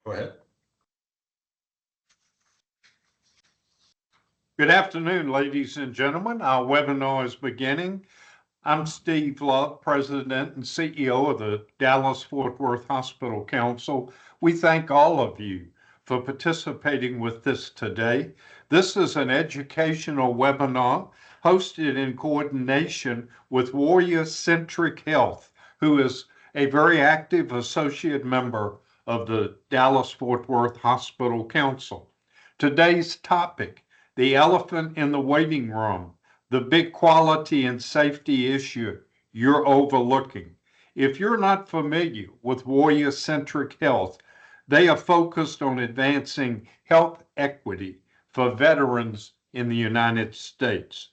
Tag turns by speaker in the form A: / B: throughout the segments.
A: Go ahead.
B: Good afternoon, ladies and gentlemen. Our webinar is beginning. I'm Steve Love, President and CEO of the Dallas-Fort Worth Hospital Council. We thank all of you for participating with us today. This is an educational webinar hosted in coordination with Warrior Centric Health, who is a very active associate member of the Dallas-Fort Worth Hospital Council. Today's topic: the elephant in the waiting room, the big quality and safety issue you're overlooking. If you're not familiar with Warrior Centric Health, they are focused on advancing health equity for veterans in the United States.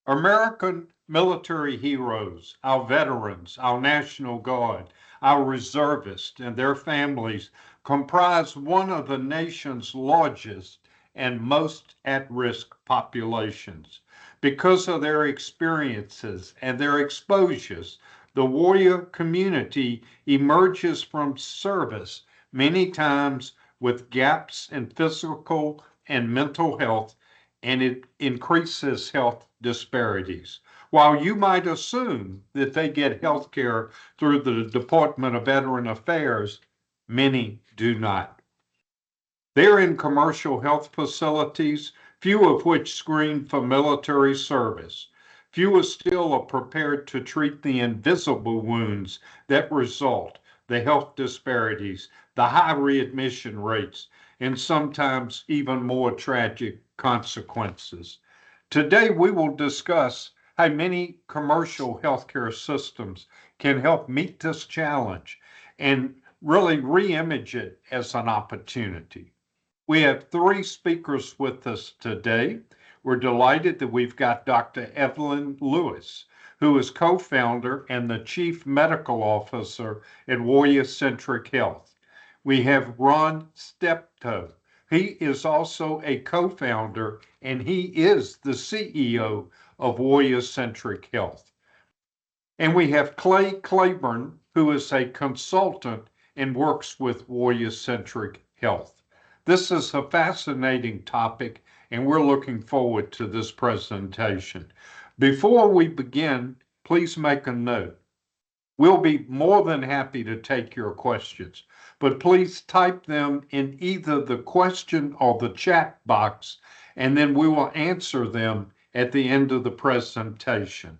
B: American military heroes, our veterans, our National Guard, our reservists, and their families comprise one of the nation's largest and most at-risk populations. Because of their experiences and their exposures, the warrior community emerges from service many times with gaps in physical and mental health, and it increases health disparities. While you might assume that they get health care through the Department of Veteran Affairs, many do not. They're in commercial health facilities, few of which screen for military service. Fewer still are prepared to treat the invisible wounds that result, the health disparities, the high readmission rates, and sometimes even more tragic consequences. Today, we will discuss how many commercial healthcare systems can help meet this challenge and really re-image it as an opportunity. We have three speakers with us today. We're delighted that we've got Dr. Evelyn Lewis, who is co-founder and the Chief Medical Officer at Warrior Centric Health. We have Ron Steptoe. He is also a co-founder and he is the CEO of Warrior Centric Health. And we have Clayborn, who is a consultant and works with Warrior Centric Health. This is a fascinating topic, and we're looking forward to this presentation. Before we begin, please make a note. We'll be more than happy to take your questions, but please type them in either the question or the chat box, and then we will answer them at the end of the presentation.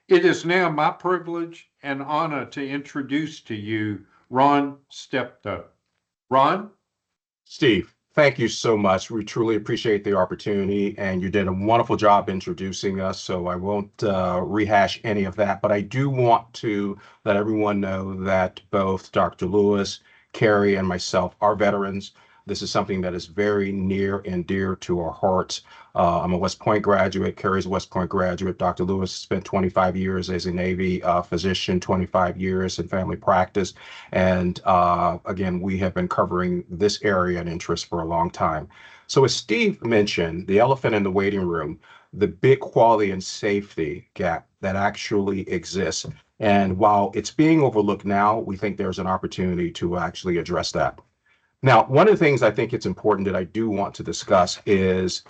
B: It is now my privilege and honor to introduce to you Ron Steptoe. Ron?
C: Steve, thank you so much. We truly appreciate the opportunity, and you did a wonderful job introducing us, so I won't rehash any of that. But I do want to let everyone know that both Dr. Lewis, Carrie, and myself are veterans. This is something that is very near and dear to our hearts. I'm a West Point graduate. Carrie's a West Point graduate. Dr. Lewis spent 25 years as a Navy physician, 25 years in family practice. And again, we have been covering this area and interest for a long time. So as Steve mentioned, the elephant in the waiting room, the big quality and safety gap that actually exists. And while it's being overlooked now, we think there's an opportunity to actually address that. Now, one of the things I think it's important that I do want to discuss is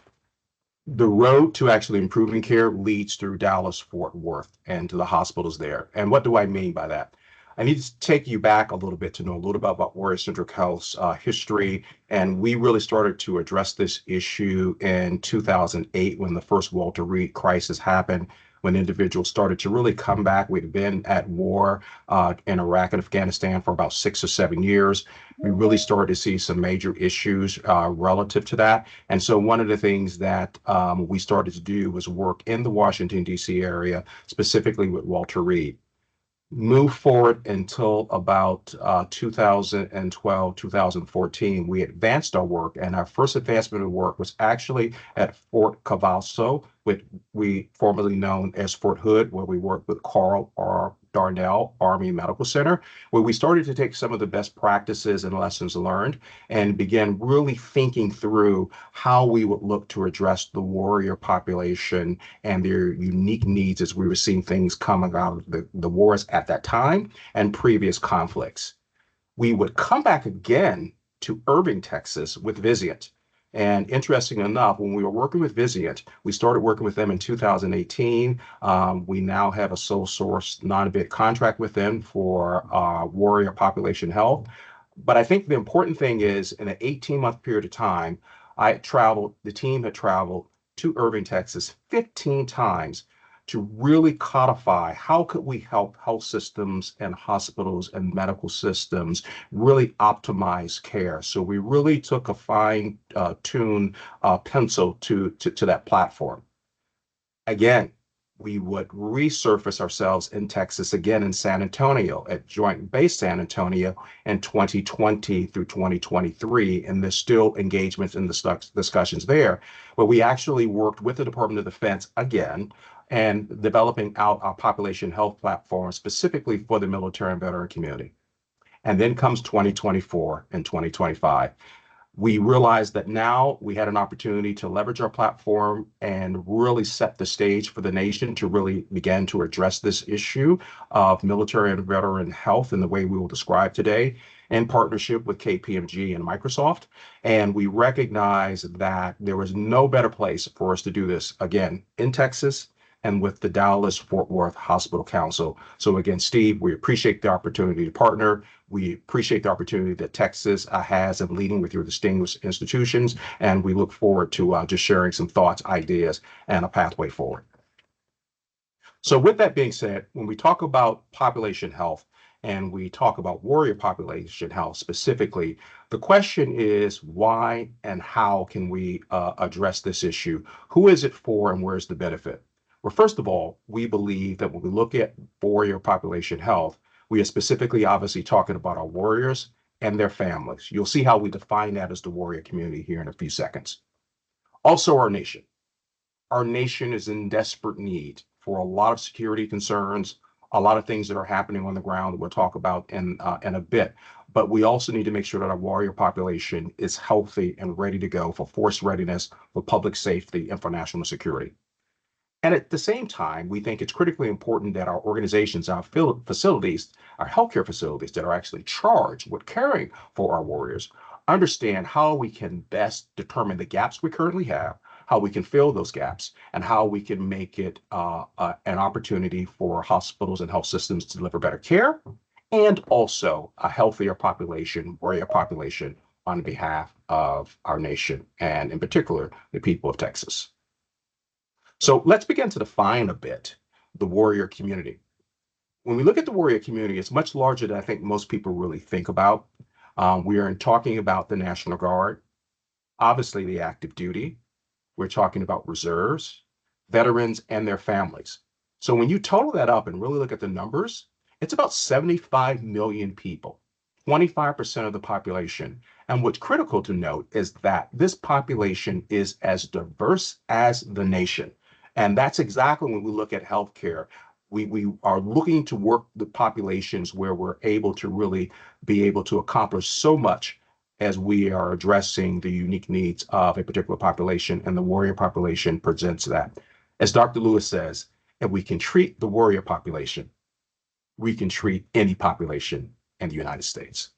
C: the road to actually improving care leads through Dallas-Fort Worth and to the hospitals there. And what do I mean by that? I need to take you back a little bit to know a little bit about Warrior Centric Health's history. And we really started to address this issue in 2008 when the first Walter Reed crisis happened, when individuals started to really come back. We'd been at war in Iraq and Afghanistan for about 6 or 7 years. We really started to see some major issues relative to that. And so one of the things that we started to do was work in the Washington, D.C. area, specifically with Walter Reed. Move forward until about 2012, 2014, we advanced our work, and our first advancement of work was actually at Fort Cavasso, which we formerly known as Fort Hood, where we worked with Carl R. Darnell Army Medical Center, where we started to take some of the best practices and lessons learned and began really thinking through how we would look to address the warrior population and their unique needs as we were seeing things coming out of the wars at that time and previous conflicts. We would come back again to Irving, Texas with Vizient. And interesting enough, when we were working with Vizient, we started working with them in 2018. We now have a sole source non-bid contract with them for warrior population health. But I think the important thing is in an 18-month period of time, the team had traveled to Irving, Texas 15 times to really codify how could we help health systems and hospitals and medical systems really optimize care. So we really took a fine tune pencil to that platform. Again, we would resurface ourselves in Texas again in San Antonio at Joint Base San Antonio in 2020 through 2023. And there's still engagements and discussions there. But we actually worked with the Department of Defense again and developing out our population health platform specifically for the military and veteran community. And then comes 2024 and 2025. We realized that now we had an opportunity to leverage our platform and really set the stage for the nation to really begin to address this issue of military and veteran health in the way we will describe today in partnership with KPMG and Microsoft. And we recognized that there was no better place for us to do this, again, in Texas and with the Dallas-Fort Worth Hospital Council. So again, Steve, we appreciate the opportunity to partner. We appreciate the opportunity that Texas has of leading with your distinguished institutions, and we look forward to just sharing some thoughts, ideas, and a pathway forward. So with that being said, when we talk about population health and we talk about warrior population health specifically, the question is why and how can we address this issue? Who is it for and where's the benefit? Well, first of all, we believe that when we look at warrior population health, we are specifically obviously talking about our warriors and their families. You'll see how we define that as the warrior community here in a few seconds. Also, our nation. Our nation is in desperate need for a lot of security concerns, a lot of things that are happening on the ground that we'll talk about in a bit. But we also need to make sure that our warrior population is healthy and ready to go for force readiness, for public safety, and for national security. And at the same time, we think it's critically important that our organizations, our facilities, our healthcare facilities that are actually charged with caring for our warriors, understand how we can best determine the gaps we currently have, how we can fill those gaps, and how we can make it an opportunity for hospitals and health systems to deliver better care, and also a healthier population, warrior population, on behalf of our nation, and in particular, the people of Texas. So let's begin to define a bit the warrior community. When we look at the warrior community, it's much larger than I think most people really think about. We are talking about the National Guard, obviously the active duty. We're talking about reserves, veterans, and their families. So when you total that up and really look at the numbers, it's about 75 million people, 25% of the population. And what's critical to note is that this population is as diverse as the nation. And that's exactly when we look at healthcare. We are looking to work the populations where we're able to really be able to accomplish so much as we are addressing the unique needs of a particular population, and the warrior population presents that. As Dr. Lewis says, if we can treat the warrior population, we can treat any population in the United States.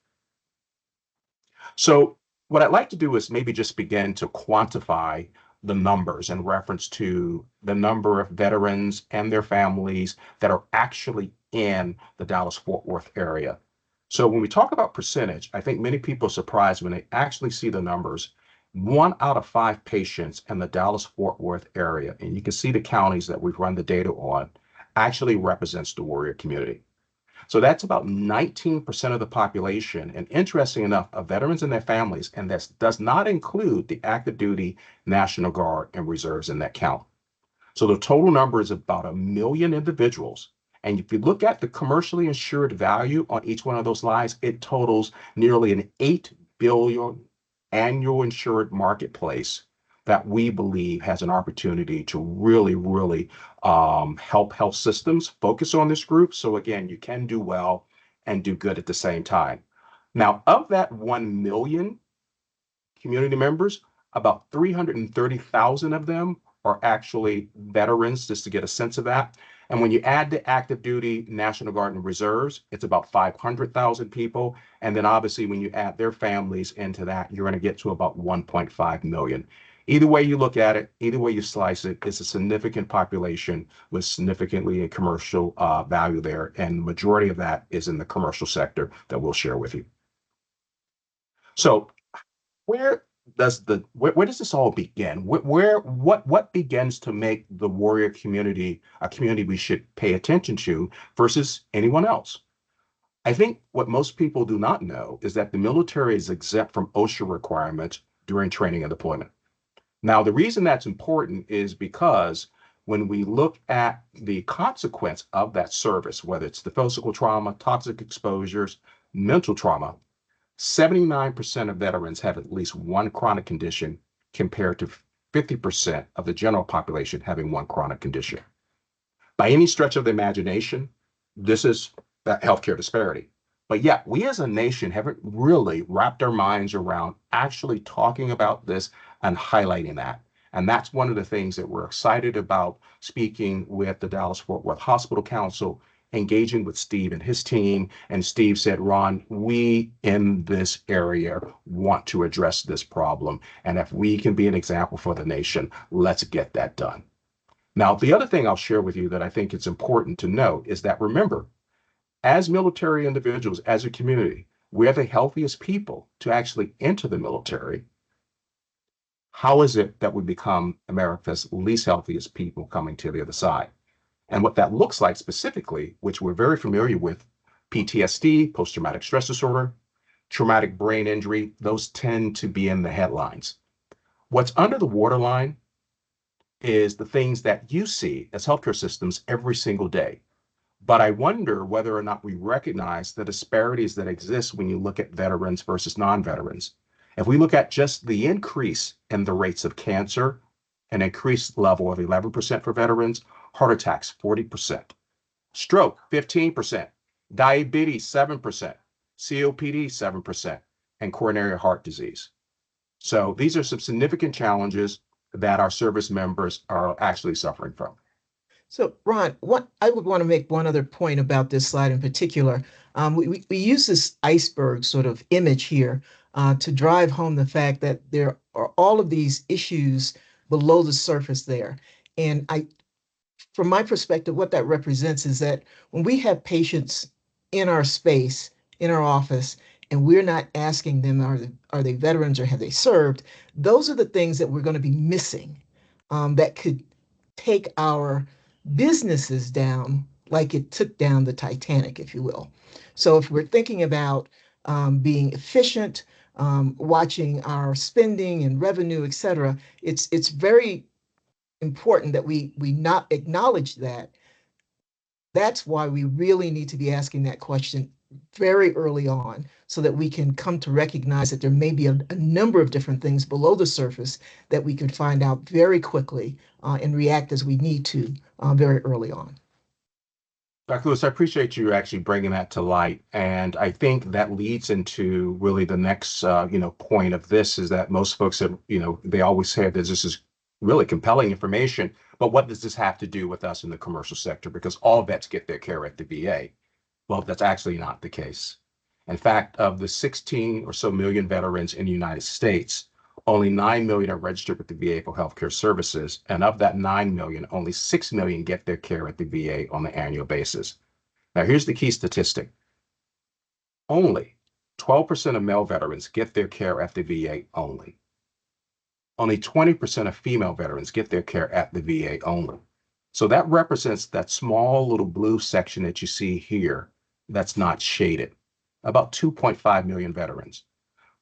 C: So what I'd like to do is maybe just begin to quantify the numbers in reference to the number of veterans and their families that are actually in the Dallas-Fort Worth area. So when we talk about percentage, I think many people are surprised when they actually see the numbers. 1 out of 5 patients in the Dallas-Fort Worth area, and you can see the counties that we've run the data on, actually represents the warrior community. So that's about 19% of the population. And interesting enough, of veterans and their families, and this does not include the active duty, National Guard, and reserves in that count. So the total number is about 1 million individuals. And if you look at the commercially insured value on each one of those lives, it totals nearly an $8 billion annual insured marketplace that we believe has an opportunity to really help health systems focus on this group. So again, you can do well and do good at the same time. Now, of that 1 million community members, about 330,000 of them are actually veterans, just to get a sense of that. And when you add the active duty, National Guard, and reserves, it's about 500,000 people. And then obviously, when you add their families into that, you're going to get to about 1.5 million. Either way you look at it, either way you slice it, it's a significant population with significantly a commercial value there. And the majority of that is in the commercial sector that we'll share with you. So where where does this all begin? What begins to make the warrior community a community we should pay attention to versus anyone else? I think what most people do not know is that the military is exempt from OSHA requirements during training and deployment. Now, the reason that's important is because when we look at the consequence of that service, whether it's the physical trauma, toxic exposures, mental trauma, 79% of veterans have at least one chronic condition compared to 50% of the general population having one chronic condition. By any stretch of the imagination, this is that healthcare disparity. But yet, we as a nation haven't really wrapped our minds around actually talking about this and highlighting that. And that's one of the things that we're excited about speaking with the Dallas-Fort Worth Hospital Council, engaging with Steve and his team. And Steve said, Ron, we in this area want to address this problem. And if we can be an example for the nation, let's get that done. Now, the other thing I'll share with you that I think it's important to note is that, remember, as military individuals, as a community, we're the healthiest people to actually enter the military. How is it that we become America's least healthiest people coming to the other side? And what that looks like specifically, which we're very familiar with, PTSD, post-traumatic stress disorder, traumatic brain injury, those tend to be in the headlines. What's under the waterline is the things that you see as healthcare systems every single day. But I wonder whether or not we recognize the disparities that exist when you look at veterans versus non-veterans. If we look at just the increase in the rates of cancer, an increased level of 11% for veterans, heart attacks 40%, stroke 15%, diabetes 7%, COPD 7%, and coronary heart disease. So these are some significant challenges that our service members are actually suffering from.
A: So, Ron, what I would want to make one other point about this slide in particular. We use this iceberg sort of image here to drive home the fact that there are all of these issues below the surface there. And from my perspective, what that represents is that when we have patients in our space, in our office, and we're not asking them, are they veterans or have they served? Those are the things that we're going to be missing that could take our businesses down like it took down the Titanic, if you will. So if we're thinking about being efficient, watching our spending and revenue, et cetera, it's very important that we not acknowledge that. That's why we really need to be asking that question very early on so that we can come to recognize that there may be a number of different things below the surface that we can find out very quickly and react as we need to very early on.
C: Dr. Lewis, I appreciate you actually bringing that to light. And I think that leads into really the next, point of this is that most folks have, they always say that this is really compelling information, but what does this have to do with us in the commercial sector? Because all vets get their care at the VA. Well, that's actually not the case. In fact, of the 16 or so million veterans in the United States, only 9 million are registered with the VA for healthcare services. And of that 9 million, only 6 million get their care at the VA on an annual basis. Now, here's the key statistic. Only 12% of male veterans get their care at the VA only. Only 20% of female veterans get their care at the VA only. So that represents that small little blue section that you see here that's not shaded, about 2.5 million veterans.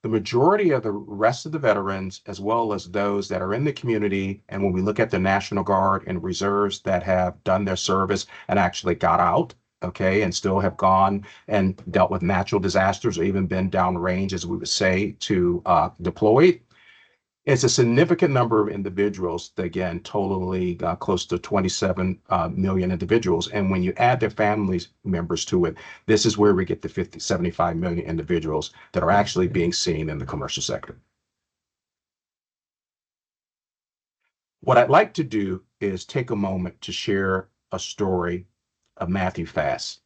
C: The majority of the rest of the veterans, as well as those that are in the community, and when we look at the National Guard and reserves that have done their service and actually got out, okay, and still have gone and dealt with natural disasters or even been downrange, as we would say, to deploy. It's a significant number of individuals, again, totally close to 27 million individuals. And when you add their family members to it, this is where we get the 75 million individuals that are actually being seen in the commercial sector. What I'd like to do is take a moment to share a story of Matthew Fass.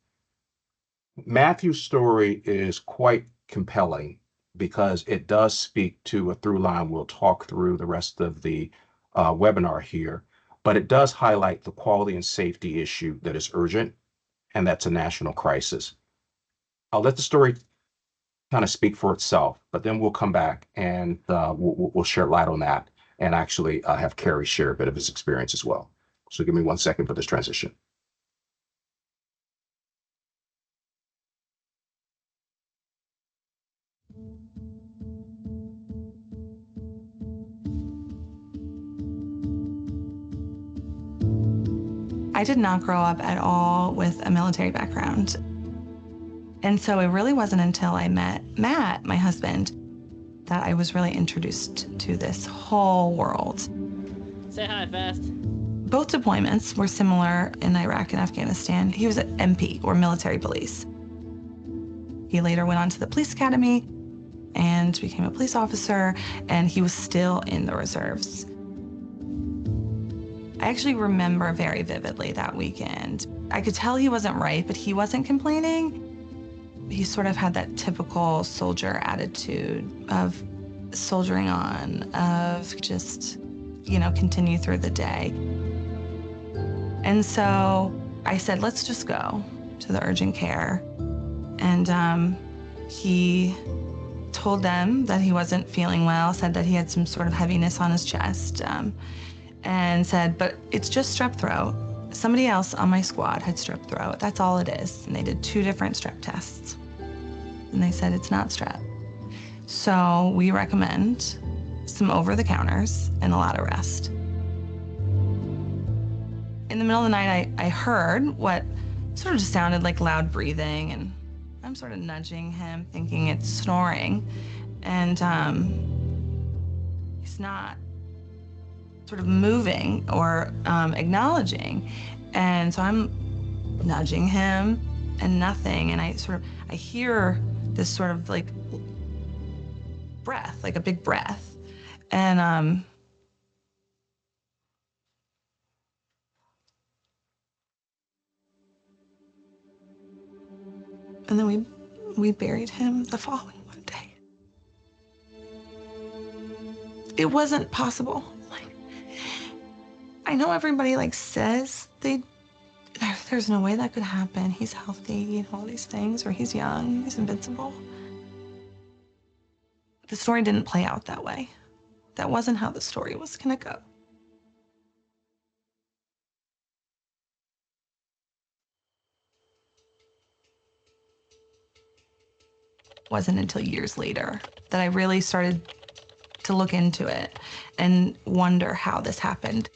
C: Matthew's story is quite compelling because it does speak to a through line we'll talk through the rest of the webinar here, but it does highlight the quality and safety issue that is urgent, and that's a national crisis. I'll let the story kind of speak for itself, but then we'll come back and we'll share light on that and actually have Kerry share a bit of his experience as well. So give me 1 second for this transition.
D: I did not grow up at all with a military background. And so it really wasn't until I met Matt, my husband, that I was really introduced to this whole world.
E: Say hi fast.
D: Both deployments were similar in Iraq and Afghanistan. He was an MP, or military police. He later went on to the police academy and became a police officer, and he was still in the reserves. I actually remember very vividly that weekend. I could tell he wasn't right, but he wasn't complaining. He sort of had that typical soldier attitude of soldiering on, of just, you know, continue through the day. And so I said, let's just go to the urgent care. And he told them that he wasn't feeling well, said that he had some sort of heaviness on his chest, and said, but it's just strep throat. Somebody else on my squad had strep throat. That's all it is. And they did 2 different strep tests. And they said it's not strep. So we recommend some over-the-counters and a lot of rest. In the middle of the night, I heard what sort of just sounded like loud breathing, and I'm sort of nudging him, thinking it's snoring. And he's not sort of moving or acknowledging. And so I'm nudging him and nothing. And I hear this sort of like breath, like a big breath. And then we buried him the following Monday. It wasn't possible. I know everybody says there's no way that could happen. He's healthy, you know, all these things, or he's young, he's invincible. The story didn't play out that way. That wasn't how the story was gonna go. It wasn't until years later that I really started to look into it and wonder how this happened.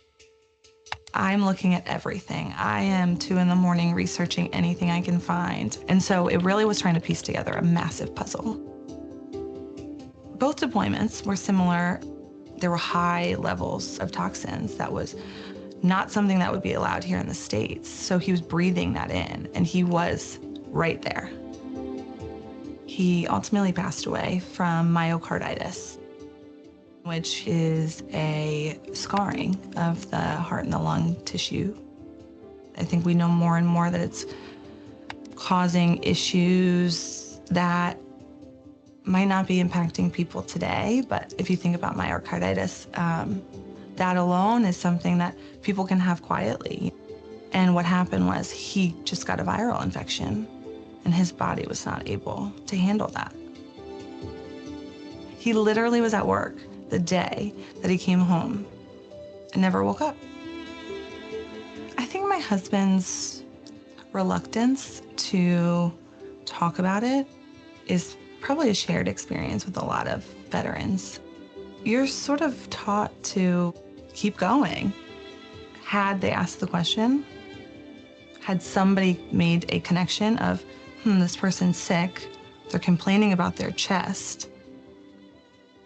D: I'm looking at everything. I am 2 in the morning researching anything I can find. And so it really was trying to piece together a massive puzzle. Both deployments were similar. There were high levels of toxins. That was not something that would be allowed here in the States. So he was breathing that in, and he was right there. He ultimately passed away from myocarditis, which is a scarring of the heart and the lung tissue. I think we know more and more that it's causing issues that might not be impacting people today, but if you think about myocarditis, that alone is something that people can have quietly. And what happened was he just got a viral infection, and his body was not able to handle that. He literally was at work the day that he came home and never woke up. I think my husband's reluctance to talk about it is probably a shared experience with a lot of veterans. You're sort of taught to keep going. Had they asked the question, had somebody made a connection of, this person's sick, they're complaining about their chest,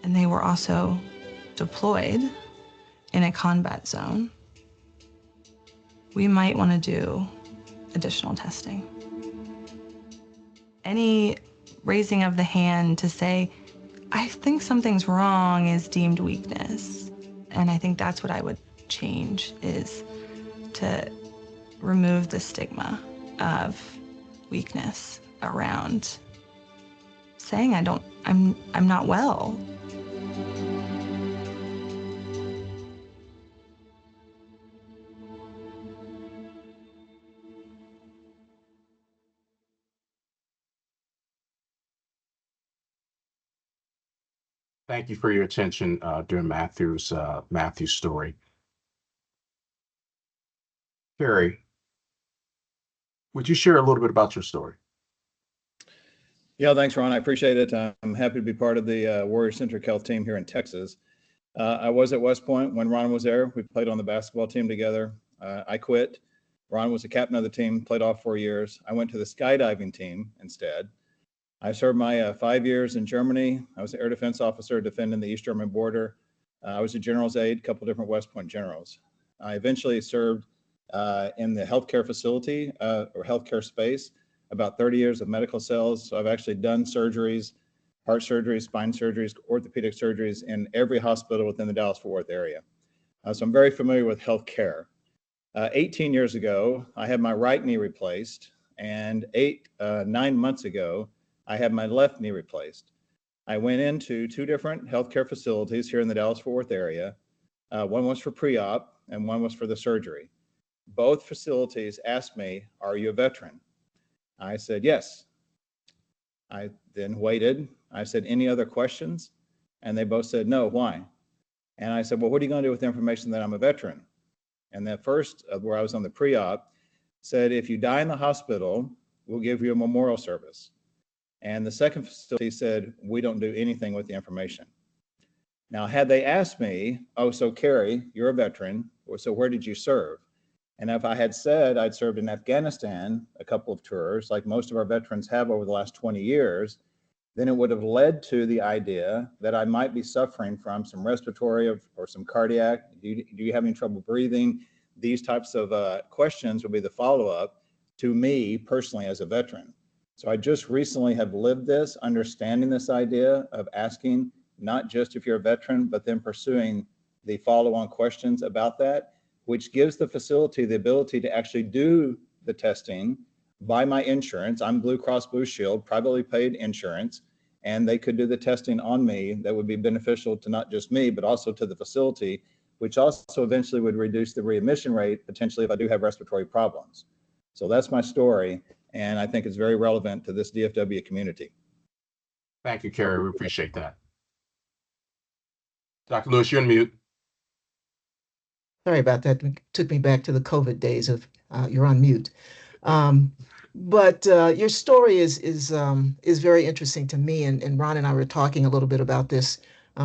D: and they were also deployed in a combat zone, we might want to do additional testing. Any raising of the hand to say, I think something's wrong, is deemed weakness. And I think that's what I would change, is to remove the stigma of weakness around saying I'm not well.
C: Thank you for your attention during Matthew's story. Carrie, would you share a little bit about your story?
F: Yeah, thanks, Ron. I appreciate it. I'm happy to be part of the Warrior Centric Health team here in Texas. I was at West Point when Ron was there. We played on the basketball team together. I quit. Ron was the captain of the team, played all 4 years. I went to the skydiving team instead. I served my 5 years in Germany. I was an air defense officer defending the East German border. I was a general's aide, a couple different West Point generals. I eventually served in the healthcare facility or healthcare space, about 30 years of medical sales. So I've actually done surgeries, heart surgeries, spine surgeries, orthopedic surgeries in every hospital within the Dallas-Fort Worth area. So I'm very familiar with healthcare. 18 years ago, I had my right knee replaced, and 9 months ago, I had my left knee replaced. I went into 2 different healthcare facilities here in the Dallas-Fort Worth area. One was for pre-op and one was for the surgery. Both facilities asked me, "Are you a veteran?" I said, "Yes." I then waited. I said, "Any other questions?" And they both said, "No, why?" And I said, "Well, what are you going to do with the information that I'm a veteran?" And the first, where I was on the pre-op, said, "If you die in the hospital, we'll give you a memorial service." And the second facility said, "We don't do anything with the information." Now, had they asked me, "Oh, so Carrie, you're a veteran, so where did you serve?" And if I had said I'd served in Afghanistan, a couple of tours, like most of our veterans have over the last 20 years, then it would have led to the idea that I might be suffering from some respiratory or some cardiac. Do you have any trouble breathing? These types of questions would be the follow-up to me personally as a veteran. So I just recently have lived this, understanding this idea of asking not just if you're a veteran, but then pursuing the follow-on questions about that, which gives the facility the ability to actually do the testing by my insurance. I'm Blue Cross Blue Shield, privately paid insurance, and they could do the testing on me that would be beneficial to not just me, but also to the facility, which also eventually would reduce the readmission rate, potentially if I do have respiratory problems. So that's my story, and I think it's very relevant to this DFW community.
C: Thank you, Carrie. We appreciate that. Dr. Lewis, you're on mute.
A: Sorry about that. It took me back to the COVID days of you're on mute. But your story is very interesting to me, and Ron and I were talking a little bit about this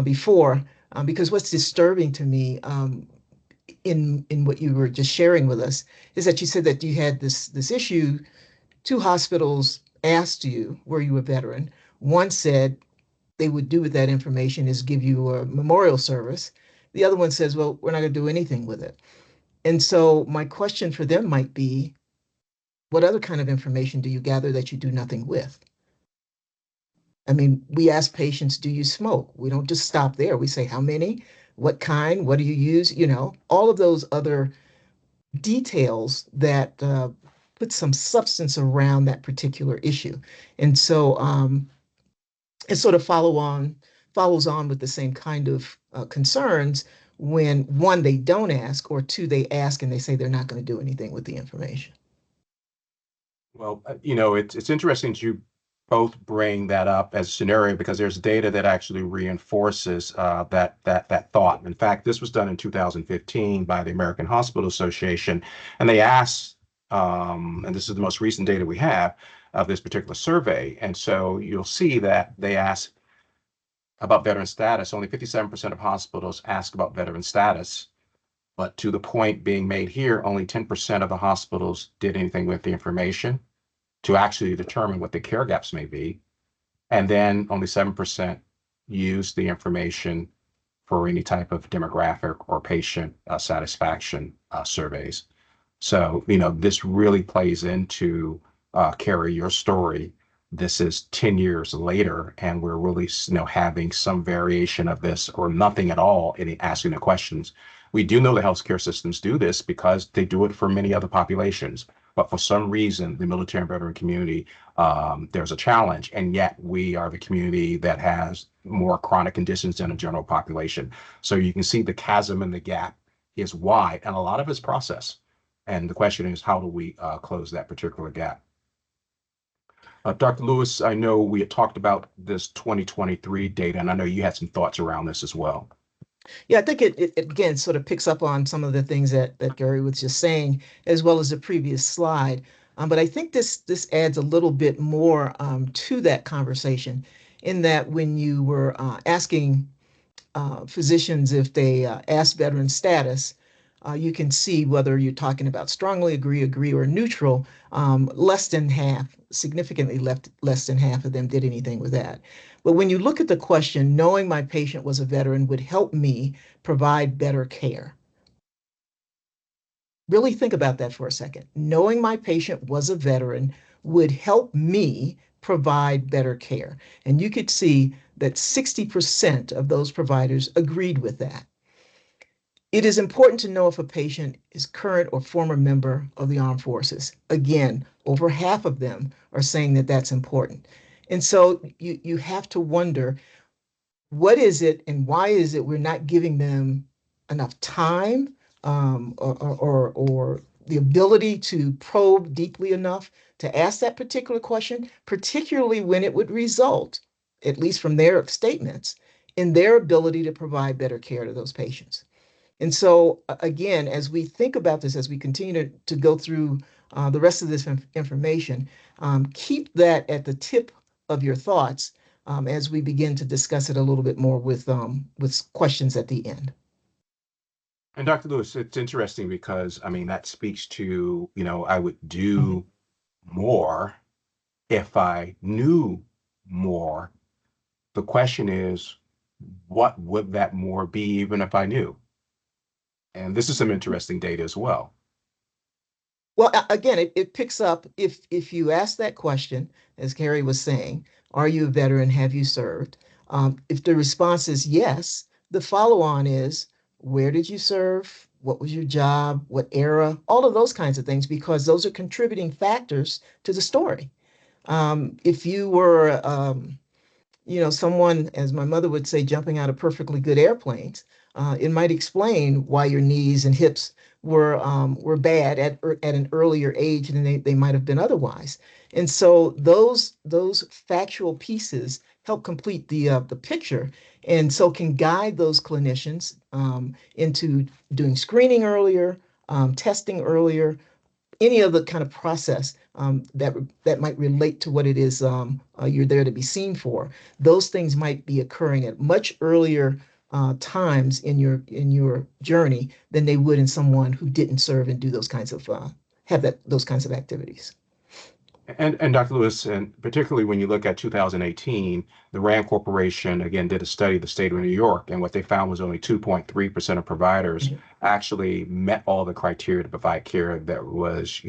A: before, because what's disturbing to me in what you were just sharing with us is that you said that you had this issue. 2 hospitals asked you, were you a veteran? One said they would do with that information is give you a memorial service. The other one says, well, we're not going to do anything with it. And so my question for them might be, what other kind of information do you gather that you do nothing with? I mean, we ask patients, do you smoke? We don't just stop there. We say, how many? What kind? What do you use? You know, all of those other details that put some substance around that particular issue. And so it sort of follows on with the same kind of concerns when 1, they don't ask, or 2, they ask and they say they're not going to do anything with the information.
C: Well, it's interesting that you both bring that up as a scenario because there's data that actually reinforces that thought. In fact, this was done in 2015 by the American Hospital Association, and they asked, and this is the most recent data we have of this particular survey. And so you'll see that they asked about veteran status. Only 57% of hospitals ask about veteran status. But to the point being made here, only 10% of the hospitals did anything with the information to actually determine what the care gaps may be. And then only 7% used the information for any type of demographic or patient satisfaction surveys. So, this really plays into, Carrie, your story this is 10 years later, and we're really, having some variation of this or nothing at all in asking the questions. We do know the healthcare systems do this because they do it for many other populations. But for some reason, the military and veteran community, there's a challenge, and yet we are the community that has more chronic conditions than a general population. So you can see the chasm and the gap is wide, and a lot of it's process. And the question is, how do we close that particular gap? Dr. Lewis, I know we had talked about this 2023 data, and I know you had some thoughts around this as well.
A: Yeah, I think it again sort of picks up on some of the things that Gary was just saying, as well as the previous slide. But I think this adds a little bit more to that conversation, in that when you were asking physicians if they ask veteran status, you can see whether you're talking about strongly agree, or neutral. Less than half, significantly less than half of them did anything with that. But when you look at the question, knowing my patient was a veteran would help me provide better care. Really think about that for a second. Knowing my patient was a veteran would help me provide better care. And you could see that 60% of those providers agreed with that. It is important to know if a patient is current or former member of the armed forces. Again, over half of them are saying that that's important. And so you have to wonder, what is it and why is it we're not giving them enough time, or the ability to probe deeply enough to ask that particular question, particularly when it would result, at least from their statements, in their ability to provide better care to those patients. And so, again, as we think about this, as we continue to go through the rest of this information, keep that at the tip of your thoughts as we begin to discuss it a little bit more with questions at the end.
C: And Dr. Lewis, it's interesting because, I mean, that speaks to, I would do more if I knew more. The question is, what would that more be even if I knew? And this is some interesting data as well.
A: Well, again, it picks up if you ask that question, as Carrie was saying, are you a veteran? Have you served? If the response is yes, the follow-on is, where did you serve? What was your job? What era? All of those kinds of things, because those are contributing factors to the story. If you were, someone, as my mother would say, jumping out of perfectly good airplanes, it might explain why your knees and hips were bad at an earlier age than they might have been otherwise. And so those factual pieces help complete the picture, and so can guide those clinicians into doing screening earlier, testing earlier, any other kind of process that might relate to what it is you're there to be seen for. Those things might be occurring at much earlier times in your journey than they would in someone who didn't serve and do those kinds of those kinds of activities.
C: And Dr. Lewis, and particularly when you look at 2018, the RAND Corporation again did a study of the state of New York, and what they found was only 2.3% of providers actually met all the criteria to provide care that was,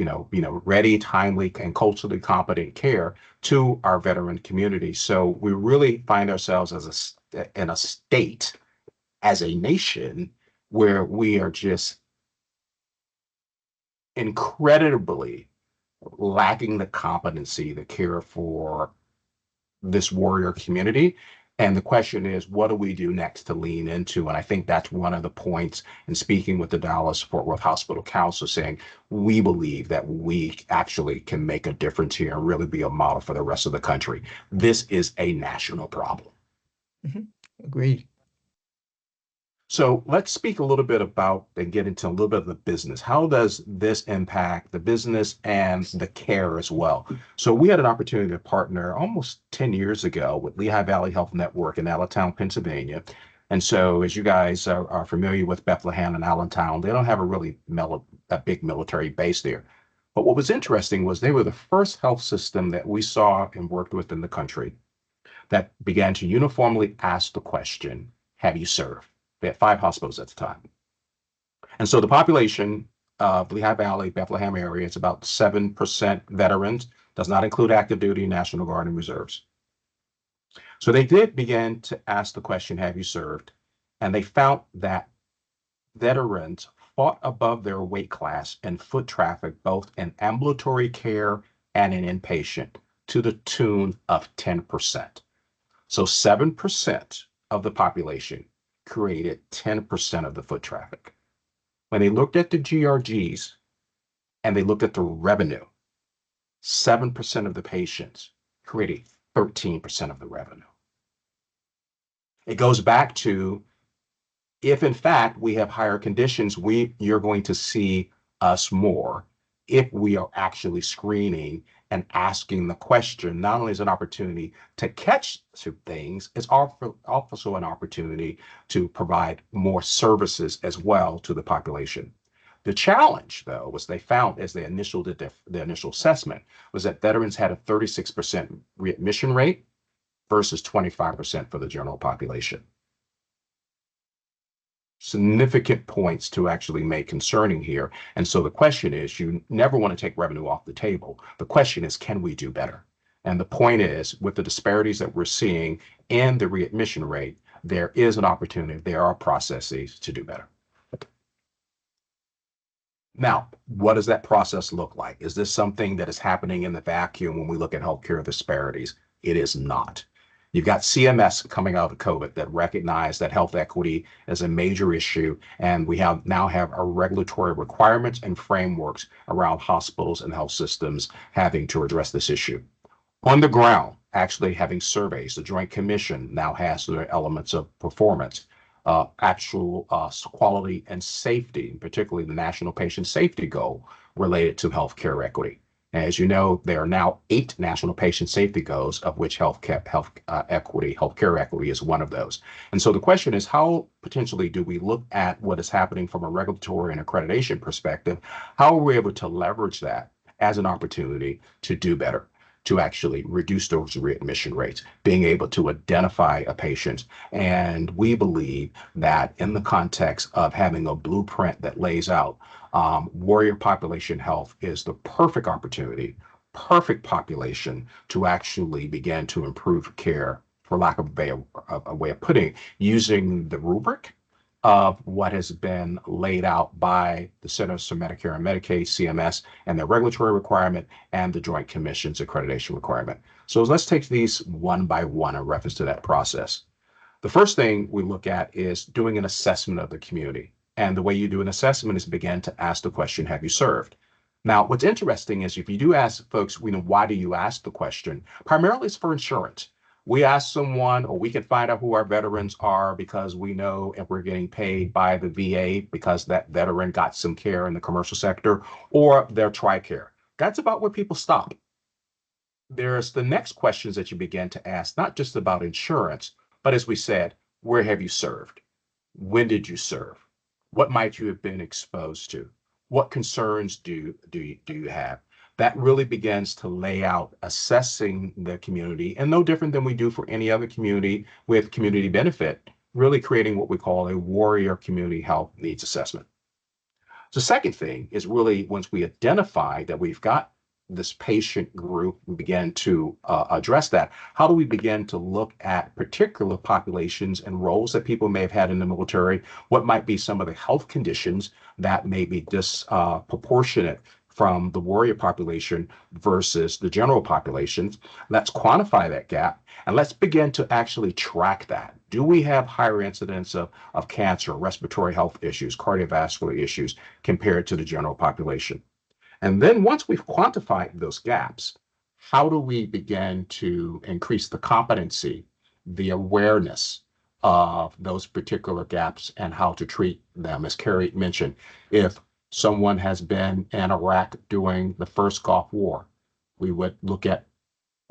C: ready, timely, and culturally competent care to our veteran community. So we really find ourselves in a state, as a nation, where we are just incredibly lacking the competency to care for this warrior community. And the question is, what do we do next to lean into? And I think that's one of the points in speaking with the Dallas-Fort Worth Hospital Council, saying we believe that we actually can make a difference here and really be a model for the rest of the country. This is a national problem.
A: Agreed.
C: So let's speak a little bit about and get into a little bit of the business. How does this impact the business and the care as well? So we had an opportunity to partner almost 10 years ago with Lehigh Valley Health Network in Allentown, Pennsylvania. And so as you guys are familiar with Bethlehem and Allentown, they don't have a big military base there. But what was interesting was they were the first health system that we saw and worked with in the country that began to uniformly ask the question, have you served? They had 5 hospitals at the time. And so the population of Lehigh Valley, Bethlehem area, it's about 7% veterans. Does not include active duty, National Guard, and reserves. So they did begin to ask the question, have you served? And they found that veterans fought above their weight class in foot traffic, both in ambulatory care and in inpatient, to the tune of 10%. So 7% of the population created 10% of the foot traffic. When they looked at the GRGs and they looked at the revenue, 7% of the patients created 13% of the revenue. It goes back to, if in fact we have higher conditions, you're going to see us more if we are actually screening and asking the question. Not only is an opportunity to catch some things, it's also an opportunity to provide more services as well to the population. The challenge, though, was they found as they did the initial assessment, was that veterans had a 36% readmission rate versus 25% for the general population. Significant points to actually make concerning here. And so the question is, you never want to take revenue off the table. The question is, can we do better? And the point is, with the disparities that we're seeing in the readmission rate, there is an opportunity, there are processes to do better. Now, what does that process look like? Is this something that is happening in the vacuum when we look at healthcare disparities? It is not. You've got CMS coming out of COVID that recognized that health equity is a major issue, and we now have our regulatory requirements and frameworks around hospitals and health systems having to address this issue. On the ground, actually having surveys, the Joint Commission now has their elements of performance, actual quality and safety, particularly the National Patient Safety Goal related to healthcare equity. As you know, there are now 8 national patient safety goals, of which healthcare equity is one of those. And so the question is, how potentially do we look at what is happening from a regulatory and accreditation perspective? How are we able to leverage that as an opportunity to do better, to actually reduce those readmission rates, being able to identify a patient? And we believe that in the context of having a blueprint that lays out warrior population health is the perfect opportunity, perfect population to actually begin to improve care, for lack of a way of putting it, using the rubric of what has been laid out by the Centers for Medicare and Medicaid, CMS, and their regulatory requirement, and the Joint Commission's accreditation requirement. So let's take these one by one in reference to that process. The first thing we look at is doing an assessment of the community. And the way you do an assessment is begin to ask the question, have you served? Now, what's interesting is if you do ask folks, why do you ask the question? Primarily it's for insurance. We ask someone, or we can find out who our veterans are because we know if we're getting paid by the VA because that veteran got some care in the commercial sector, or their TRICARE. That's about where people stop. There's the next questions that you begin to ask, not just about insurance, but as we said, where have you served? When did you serve? What might you have been exposed to? What concerns do you have? That really begins to lay out assessing the community, and no different than we do for any other community with community benefit, really creating what we call a warrior community health needs assessment. The second thing is really once we identify that we've got this patient group, we begin to address that. How do we begin to look at particular populations and roles that people may have had in the military? What might be some of the health conditions that may be disproportionate from the warrior population versus the general population? Let's quantify that gap, and let's begin to actually track that. Do we have higher incidence of cancer, respiratory health issues, cardiovascular issues compared to the general population? And then once we've quantified those gaps, how do we begin to increase the competency, the awareness of those particular gaps and how to treat them? As Carrie mentioned, if someone has been in Iraq during the first Gulf War, we would look at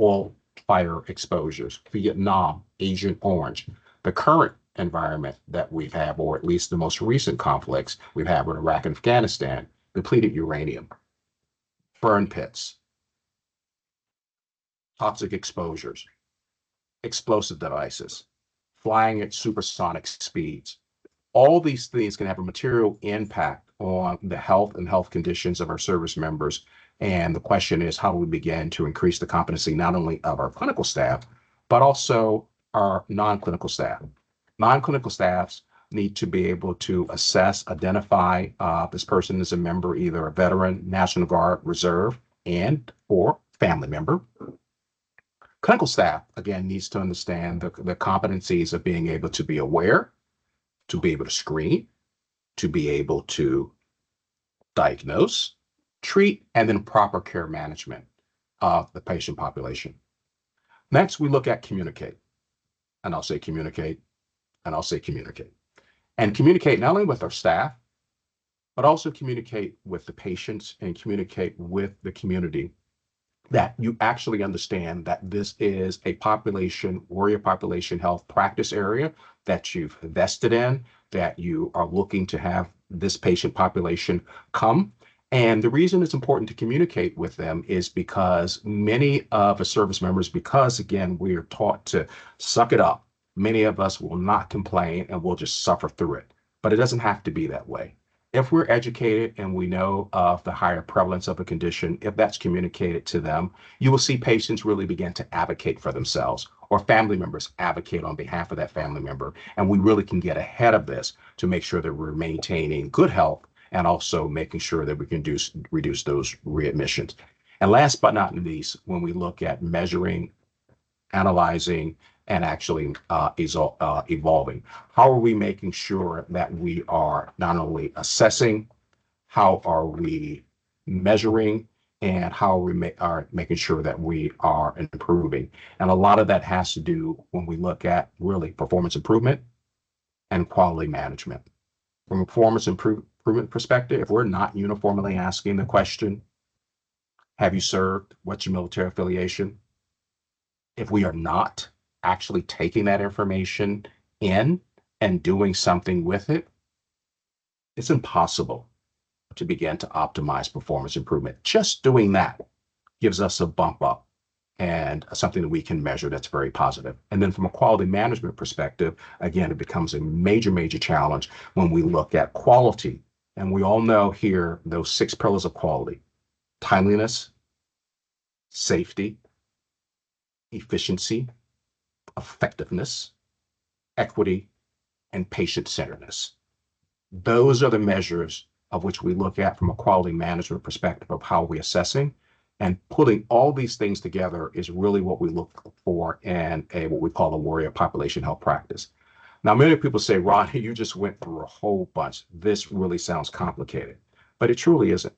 C: oil fire exposures, Vietnam, Agent Orange, the current environment that we've had, or at least the most recent conflicts we've had with Iraq and Afghanistan, depleted uranium, burn pits, toxic exposures, explosive devices, flying at supersonic speeds. All these things can have a material impact on the health and health conditions of our service members And the question is, how do we begin to increase the competency not only of our clinical staff, but also our non-clinical staff? Non-clinical staffs need to be able to assess, identify this person is a member, either a veteran, National Guard, Reserve, and or family member. Clinical staff, again, needs to understand the competencies of being able to be aware, to be able to screen, to be able to diagnose, treat, and then proper care management of the patient population. Next, we look at communicate. And I'll say communicate, and I'll say communicate. And communicate not only with our staff, but also communicate with the patients and communicate with the community, that you actually understand that this is a population, warrior population health practice area that you've invested in, that you are looking to have this patient population come. And the reason it's important to communicate with them is because many of the service members, because again, we are taught to suck it up, many of us will not complain and we'll just suffer through it. But it doesn't have to be that way. If we're educated and we know of the higher prevalence of a condition, if that's communicated to them, you will see patients really begin to advocate for themselves, or family members advocate on behalf of that family member. And we really can get ahead of this to make sure that we're maintaining good health and also making sure that we can reduce those readmissions. And last but not least, when we look at measuring, analyzing, and actually evolving, how are we making sure that we are not only assessing, how are we measuring, and how we are making sure that we are improving? And a lot of that has to do when we look at really performance improvement and quality management. From a performance improvement perspective, if we're not uniformly asking the question, have you served? What's your military affiliation? If we are not actually taking that information in and doing something with it, it's impossible to begin to optimize performance improvement. Just doing that gives us a bump up and something that we can measure that's very positive. And then from a quality management perspective, again, it becomes a major, major challenge when we look at quality. And we all know here those 6 pillars of quality: timeliness, safety, efficiency, effectiveness, equity, and patient-centeredness. Those are the measures of which we look at from a quality management perspective of how we're assessing. And putting all these things together is really what we look for in what we call a warrior population health practice. Now, many people say, Ronnie, you just went through a whole bunch. This really sounds complicated, but it truly isn't.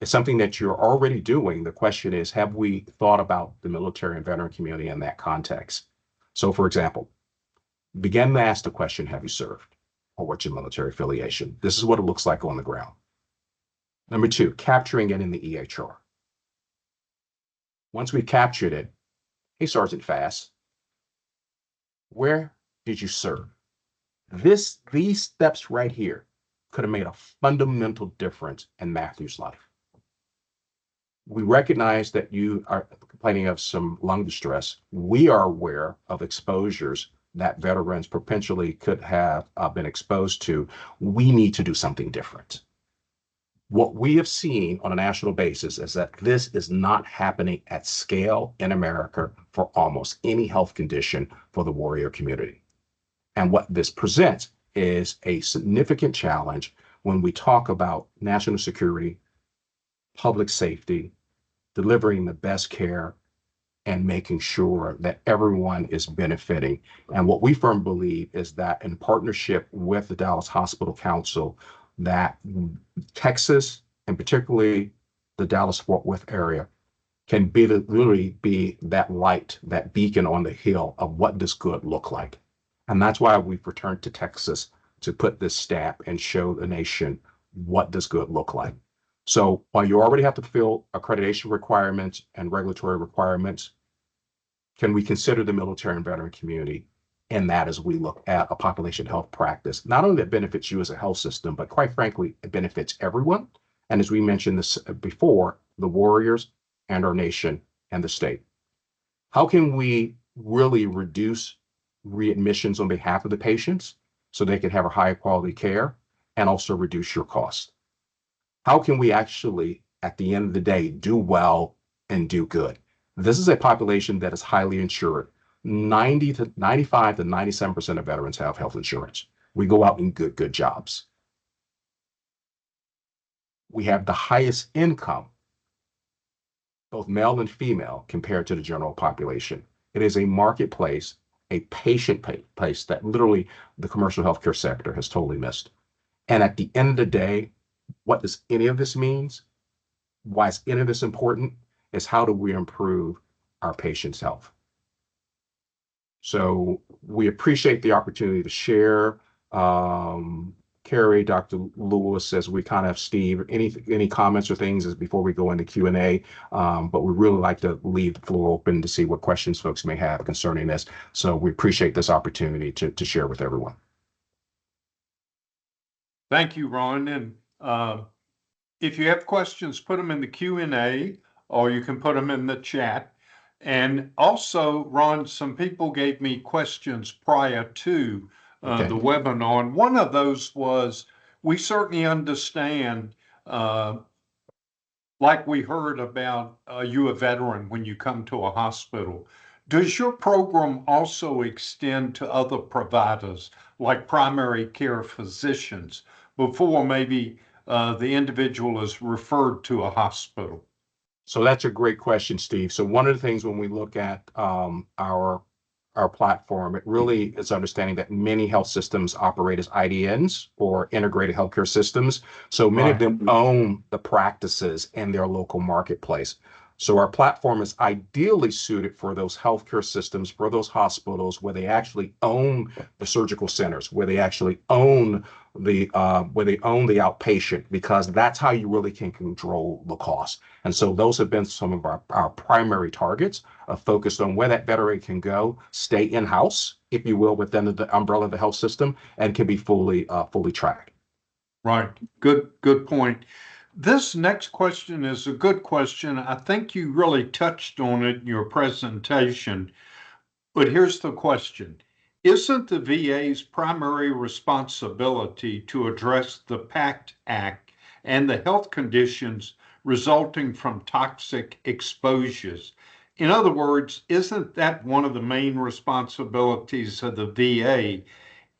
C: It's something that you're already doing. The question is, have we thought about the military and veteran community in that context? So, for example, begin to ask the question, have you served? Or what's your military affiliation? This is what it looks like on the ground. Number 2, capturing it in the EHR. Once we captured it, hey, Sergeant Fast, where did you serve? These steps right here could have made a fundamental difference in Matthew's life. We recognize that you are complaining of some lung distress. We are aware of exposures that veterans potentially could have been exposed to. We need to do something different. What we have seen on a national basis is that this is not happening at scale in America for almost any health condition for the warrior community. And what this presents is a significant challenge when we talk about national security, public safety, delivering the best care, and making sure that everyone is benefiting. And what we firmly believe is that in partnership with the Dallas Hospital Council, that Texas, and particularly the Dallas-Fort Worth area, can literally be that light, that beacon on the hill of what does good look like. And that's why we've returned to Texas to put this stamp and show the nation what does good look like. So while you already have to fulfill accreditation requirements and regulatory requirements, can we consider the military and veteran community in that as we look at a population health practice, not only that benefits you as a health system, but quite frankly, it benefits everyone. And as we mentioned this before, the warriors and our nation and the state. How can we really reduce readmissions on behalf of the patients so they can have a higher quality care and also reduce your costs? How can we actually at the end of the day, do well and do good. This is a population that is highly insured. 90 to 95 to 97% of veterans have health insurance. We go out and get good jobs. We have the highest income, both male and female, compared to the general population. It is a marketplace, a patient place that literally the commercial healthcare sector has totally missed. And at the end of the day, what does any of this means? Why is any of this important? Is how do we improve our patients' health? So we appreciate the opportunity to share. Carrie, Dr. Lewis, as we kind of, Steve, any comments or things as before we go into Q&A, but we really like to leave the floor open to see what questions folks may have concerning this. So we appreciate this opportunity to share with everyone.
B: Thank you, Ron. And if you have questions, put them in the Q&A or you can put them in the chat. And also, Ron, some people gave me questions prior to the webinar. And one of those was, we certainly understand, like we heard about you a veteran when you come to a hospital. Does your program also extend to other providers, like primary care physicians, before maybe the individual is referred to a hospital?
C: So that's a great question, Steve. So one of the things when we look at our platform, it really is understanding that many health systems operate as IDNs or integrated healthcare systems. So many of them own the practices in their local marketplace. So our platform is ideally suited for those healthcare systems, for those hospitals where they actually own the surgical centers, where they actually own the outpatient, because that's how you really can control the cost. And so those have been some of our primary targets, focused on where that veteran can go, stay in-house, if you will, within the umbrella of the health system, and can be fully tracked.
B: Right. Good point. This next question is a good question. I think you really touched on it in your presentation, but here's the question. Isn't the VA's primary responsibility to address the PACT Act and the health conditions resulting from toxic exposures? In other words, isn't that one of the main responsibilities of the VA?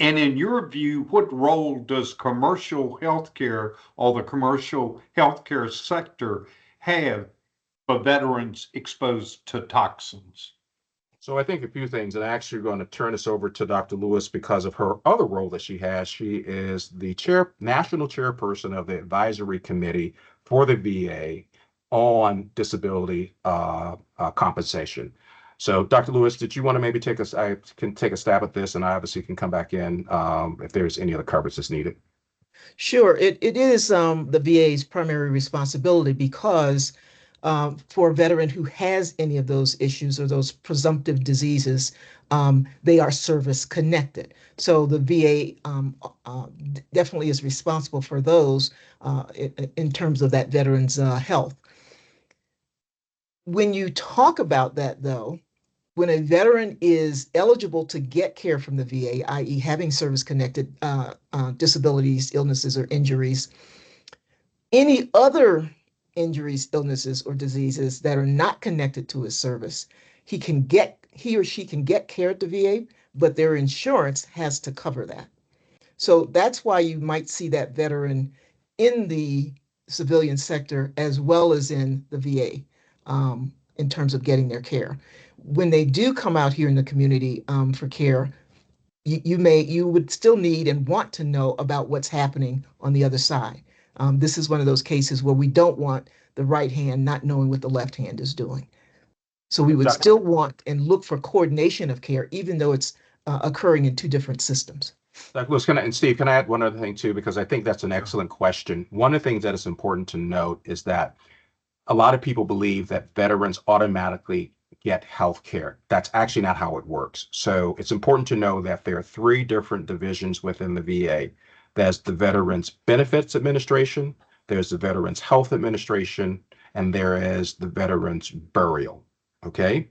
B: And in your view, what role does commercial healthcare or the commercial healthcare sector have for veterans exposed to toxins?
C: So I think a few things, and I'm actually going to turn this over to Dr. Lewis because of her other role that she has. She is the national chairperson of the advisory committee for the VA on disability compensation. So Dr. Lewis, did you want to maybe I can take a stab at this, and I obviously can come back in if there's any other coverage that's needed.
A: Sure, it is the VA's primary responsibility because for a veteran who has any of those issues or those presumptive diseases, they are service connected. So the VA definitely is responsible for those in terms of that veteran's health. When you talk about that, though, when a veteran is eligible to get care from the VA, i.e. having service-connected disabilities, illnesses, or injuries, any other injuries, illnesses, or diseases that are not connected to his service, he or she can get care at the VA, but their insurance has to cover that. So that's why you might see that veteran in the civilian sector as well as in the VA in terms of getting their care. When they do come out here in the community for care, you would still need and want to know about what's happening on the other side. This is one of those cases where we don't want the right hand not knowing what the left hand is doing. So we would still want and look for coordination of care, even though it's occurring in two different systems.
C: Dr. Lewis, and Steve, can I add one other thing too? Because I think that's an excellent question. One of the things that is important to note is that a lot of people believe that veterans automatically get health care. That's actually not how it works. So it's important to know that there are three different divisions within the VA. There's the Veterans Benefits Administration, there's the Veterans Health Administration, and there is the Veterans Burial. Okay?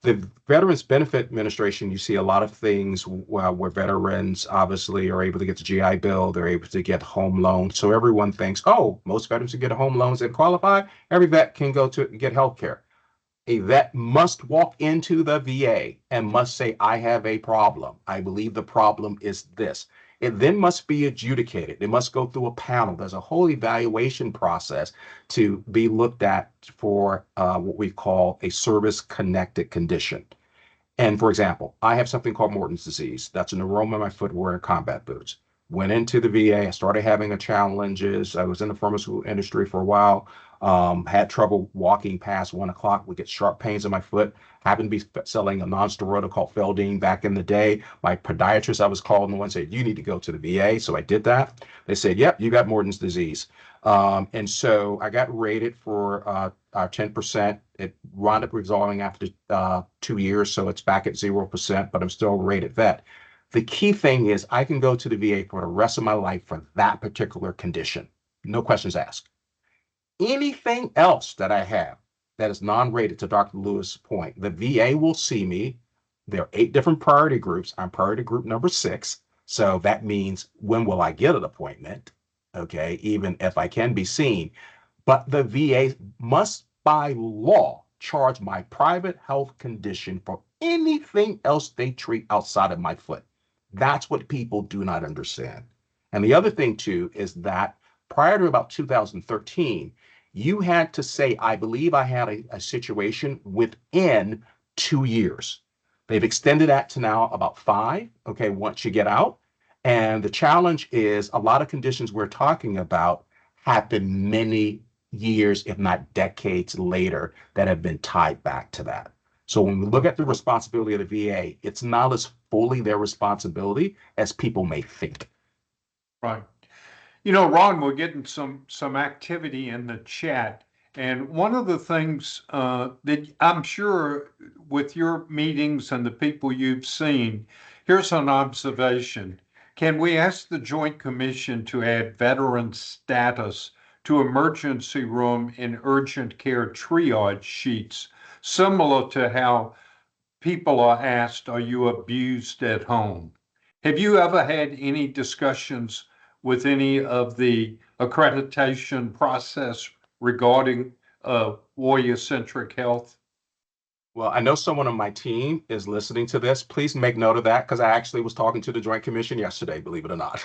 C: The Veterans Benefit Administration, you see a lot of things where veterans obviously are able to get the GI Bill, they're able to get home loans. So everyone thinks, oh, most veterans can get home loans and qualify. Every vet can go to get health care. A vet must walk into the VA and must say, I have a problem. I believe the problem is this. It then must be adjudicated. It must go through a panel. There's a whole evaluation process to be looked at for what we call a service-connected condition. And for example, I have something called Morton's disease. That's an aroma in my foot wearing combat boots. Went into the VA. I started having challenges. I was in the pharmaceutical industry for a while. Had trouble walking past 1 o'clock. Would get sharp pains in my foot. Happened to be selling a non-steroidal called Feldene back in the day. My podiatrist, I was called, and the one said, you need to go to the VA. So I did that. They said, yep, you got Morton's disease. And so I got rated for 10%. It wound up resolving after 2 years, so it's back at 0%, but I'm still a rated vet. The key thing is I can go to the VA for the rest of my life for that particular condition. No questions asked. Anything else that I have that is non-rated, to Dr. Lewis' point, the VA will see me. There are 8 different priority groups. I'm priority group number 6. So that means when will I get an appointment? Okay, even if I can be seen. But the VA must, by law, charge my private health condition for anything else they treat outside of my foot. That's what people do not understand. And the other thing, too, is that prior to about 2013, you had to say, I believe I had a situation within 2 years. They've extended that to now about 5, okay, once you get out. And the challenge is a lot of conditions we're talking about happen many years, if not decades later, that have been tied back to that. So when we look at the responsibility of the VA, it's not as fully their responsibility as people may think.
B: Right. You know, Ron, we're getting some activity in the chat. And one of the things that I'm sure with your meetings and the people you've seen, here's an observation. Can we ask the Joint Commission to add veteran status to emergency room and urgent care triage sheets, similar to how people are asked, are you abused at home? Have you ever had any discussions with any of the accreditation process regarding warrior-centric health?
C: Well, I know someone on my team is listening to this. Please make note of that, because I actually was talking to the Joint Commission yesterday, believe it or not.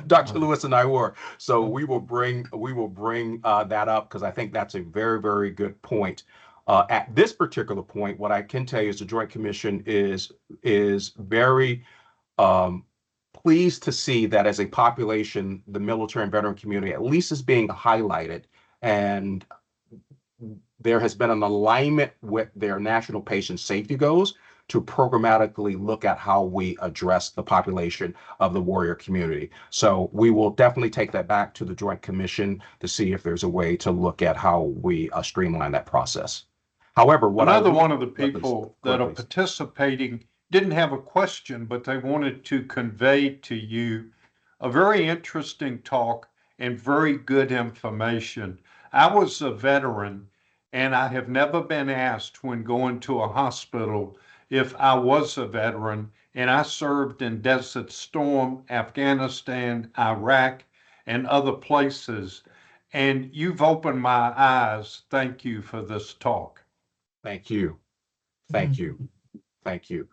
C: Dr. Lewis and I were. So we will bring that up, because I think that's a very, very good point. At this particular point, what I can tell you is the Joint Commission is very pleased to see that as a population, the military and veteran community at least is being highlighted, and there has been an alignment with their national patient safety goals to programmatically look at how we address the population of the warrior community. So we will definitely take that back to the Joint Commission to see if there's a way to look at how we streamline that process. However,
B: another one of the people that are participating didn't have a question, but they wanted to convey to you a very interesting talk and very good information. I was a veteran, and I have never been asked when going to a hospital if I was a veteran, and I served in Desert Storm, Afghanistan, Iraq, and other places. And you've opened my eyes. Thank you for this talk.
C: Thank you. Thank you. Thank you.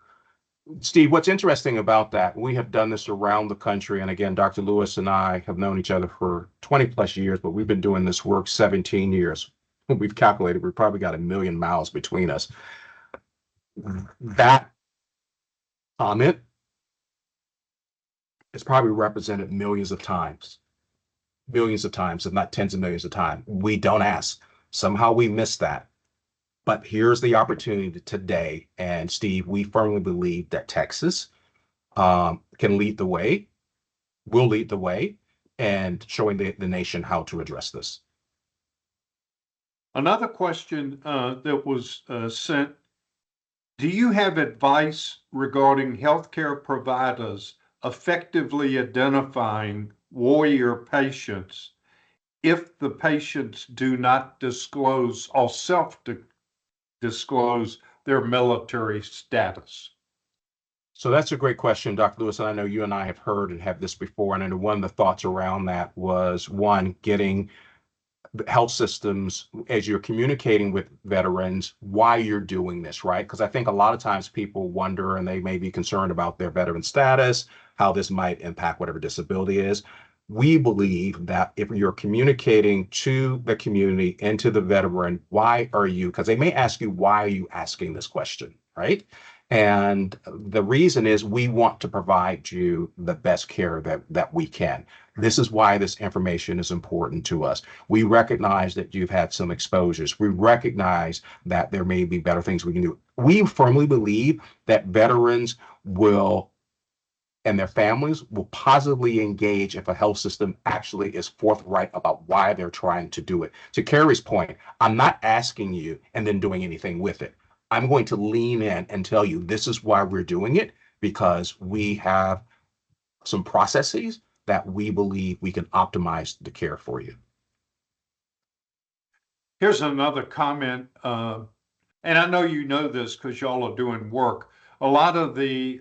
C: Steve, what's interesting about that, we have done this around the country. And again, Dr. Lewis and I have known each other for 20 plus years, but we've been doing this work 17 years. We've calculated, we've probably got 1 million miles between us. That comment is probably represented millions of times, if not tens of millions of times. We don't ask. Somehow we miss that. But here's the opportunity today. And Steve, we firmly believe that Texas can lead the way, will lead the way, and showing the nation how to address this.
B: Another question that was sent, do you have advice regarding healthcare providers effectively identifying warrior patients if the patients do not disclose or self-disclose their military status?
C: So that's a great question, Dr. Lewis. And I know you and I have heard and have this before. And I know one of the thoughts around that was one, getting health systems, as you're communicating with veterans, why you're doing this, right? Because I think a lot of times people wonder and they may be concerned about their veteran status, how this might impact whatever disability is. We believe that if you're communicating to the community and to the veteran, why are you, because they may ask you, why are you asking this question, right? And the reason is we want to provide you the best care that we can. This is why this information is important to us. We recognize that you've had some exposures. We recognize that there may be better things we can do. We firmly believe that veterans will and their families will positively engage if a health system actually is forthright about why they're trying to do it. To Carrie's point, I'm not asking you and then doing anything with it. I'm going to lean in and tell you this is why we're doing it, because we have some processes that we believe we can optimize the care for you.
B: Here's another comment, and I know you know this because y'all are doing work. A lot of the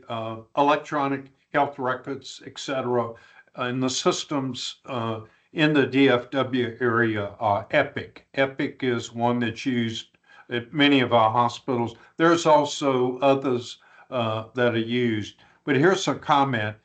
B: electronic health records, et cetera, and the systems in the DFW area are Epic. Epic is one that's used at many of our hospitals. There's also others that are used. But here's a comment.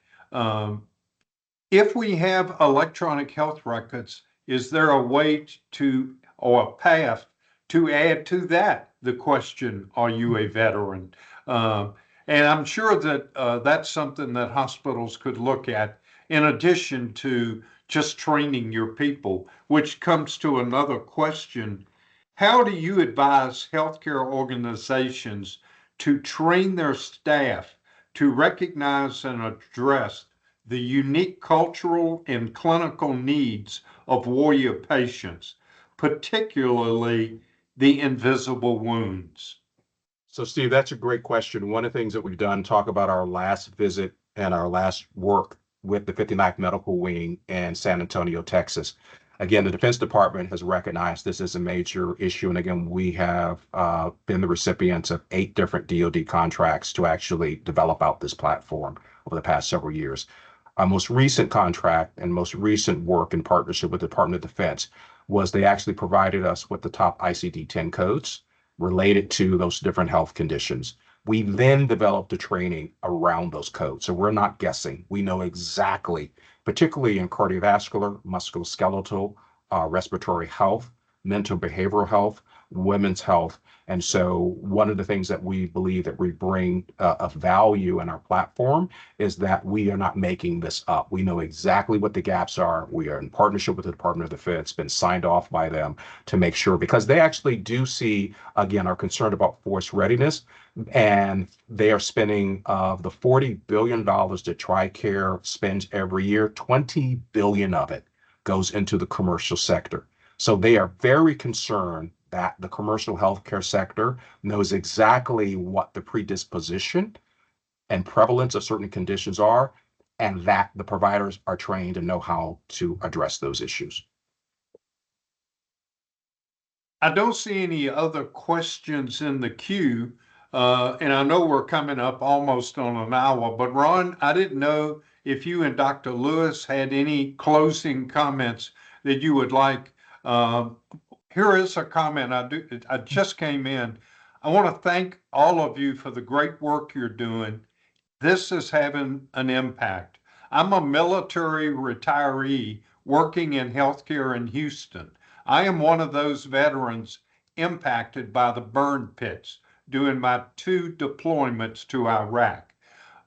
B: If we have electronic health records, is there a way to, or a path to add to that the question, are you a veteran? And I'm sure that that's something that hospitals could look at in addition to just training your people, which comes to another question. How do you advise healthcare organizations to train their staff to recognize and address the unique cultural and clinical needs of warrior patients, particularly the invisible wounds?
C: So, Steve, that's a great question. One of the things that we've done, talk about our last visit and our last work with the 59th Medical Wing in San Antonio, Texas. Again, the Defense Department has recognized this as a major issue. And again, we have been the recipients of 8 different DoD contracts to actually develop out this platform over the past several years. Our most recent contract and most recent work in partnership with the Department of Defense was they actually provided us with the top ICD-10 codes related to those different health conditions. We then developed a training around those codes. So we're not guessing. We know exactly, particularly in cardiovascular, musculoskeletal, respiratory health, mental behavioral health, women's health. And so one of the things that we believe that we bring of value in our platform is that we are not making this up. We know exactly what the gaps are. We are in partnership with the Department of Defense, been signed off by them to make sure, because they actually do see, again, are concerned about force readiness. And they are spending the $40 billion that TRICARE spends every year, 20 billion of it goes into the commercial sector. So they are very concerned that the commercial healthcare sector knows exactly what the predisposition and prevalence of certain conditions are, and that the providers are trained and know how to address those issues.
B: I don't see any other questions in the queue, and I know we're coming up almost on an hour, but Ron, I didn't know if you and Dr. Lewis had any closing comments that you would like. Here is a comment I just came in. I want to thank all of you for the great work you're doing. This is having an impact. I'm a military retiree working in healthcare in Houston. I am one of those veterans impacted by the burn pits during my 2 deployments to Iraq.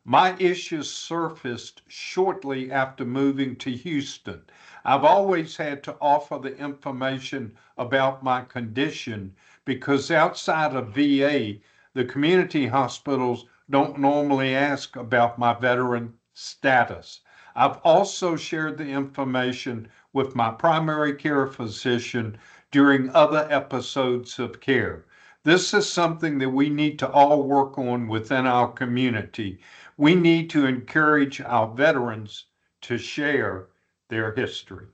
B: My issues surfaced shortly after moving to Houston. I've always had to offer the information about my condition because outside of VA, the community hospitals don't normally ask about my veteran status. I've also shared the information with my primary care physician during other episodes of care. This is something that we need to all work on within our community. We need to encourage our veterans to share their history.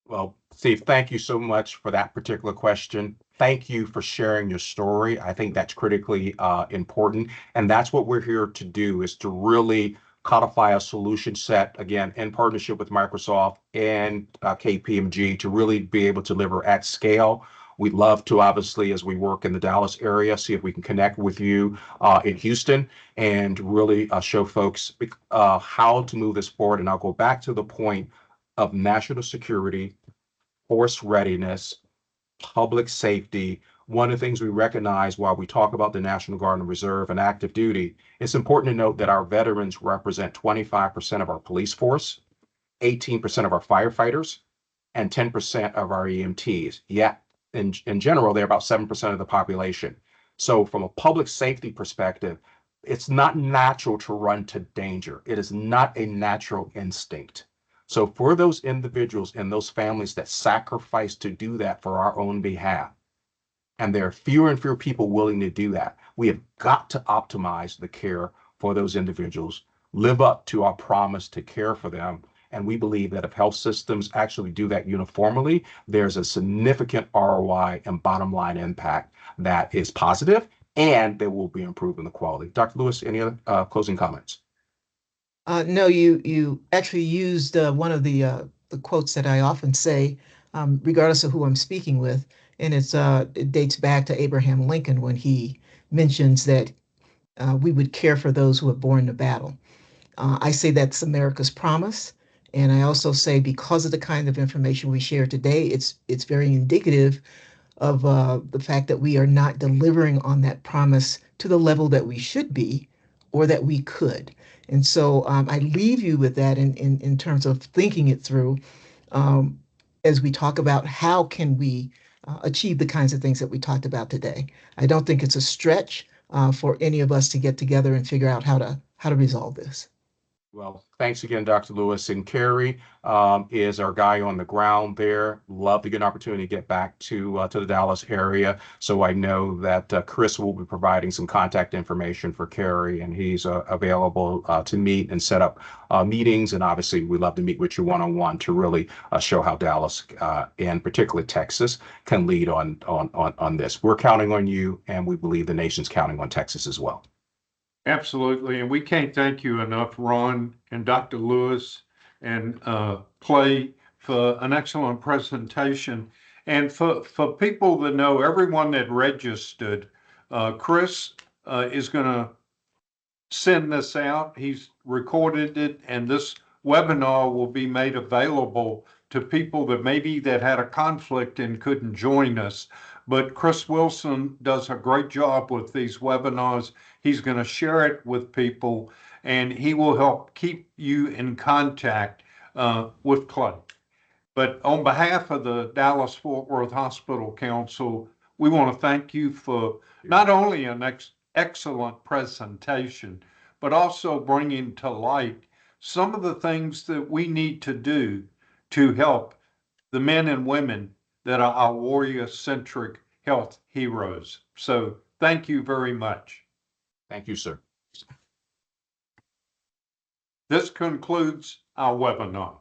C: Well, Steve, thank you so much for that particular question. thank you for sharing your story. I think that's critically important. And that's what we're here to do, is to really codify a solution set, again, in partnership with Microsoft and KPMG, to really be able to deliver at scale. We'd love to, obviously, as we work in the Dallas area, see if we can connect with you in Houston and really show folks how to move this forward. And I'll go back to the point of national security, force readiness, public safety. One of the things we recognize while we talk about the National Guard and Reserve and active duty, it's important to note that our veterans represent 25% of our police force, 18% of our firefighters, and 10% of our EMTs. Yet, in general, they're about 7% of the population. So from a public safety perspective, it's not natural to run to danger. It is not a natural instinct. So for those individuals and those families that sacrifice to do that for our own behalf, and there are fewer and fewer people willing to do that, we have got to optimize the care for those individuals, live up to our promise to care for them. And we believe that if health systems actually do that uniformly, there's a significant ROI and bottom line impact that is positive, and there will be improvement in the quality. Dr. Lewis, any other closing comments?
A: No, you actually used one of the quotes that I often say, regardless of who I'm speaking with, and it dates back to Abraham Lincoln when he mentions that we would care for those who are born to battle. I say that's America's promise, and I also say because of the kind of information we share today, it's very indicative of the fact that we are not delivering on that promise to the level that we should be or that we could. And so I leave you with that in terms of thinking it through as we talk about how can we achieve the kinds of things that we talked about today. I don't think it's a stretch for any of us to get together and figure out how to resolve this.
C: Well, thanks again, Dr. Lewis. And Kerry is our guy on the ground there. Love to get an opportunity to get back to the Dallas area. So I know that Chris will be providing some contact information for Kerry, and he's available to meet and set up meetings. And obviously, we'd love to meet with you one-on-one to really show how Dallas and particularly Texas can lead on this. We're counting on you, and we believe the nation's counting on Texas as well.
B: Absolutely. And we can't thank you enough, Ron and Dr. Lewis and Clay, for an excellent presentation. And for people that know, everyone that registered, Chris is going to send this out. He's recorded it, and this webinar will be made available to people that maybe that had a conflict and couldn't join us. But Chris Wilson does a great job with these webinars. He's going to share it with people, and he will help keep you in contact with Clay. But on behalf of the Dallas-Fort Worth Hospital Council, we want to thank you for not only an excellent presentation, but also bringing to light some of the things that we need to do to help the men and women that are our warrior-centric health heroes. So thank you very much.
C: Thank you, sir.
B: This concludes our webinar.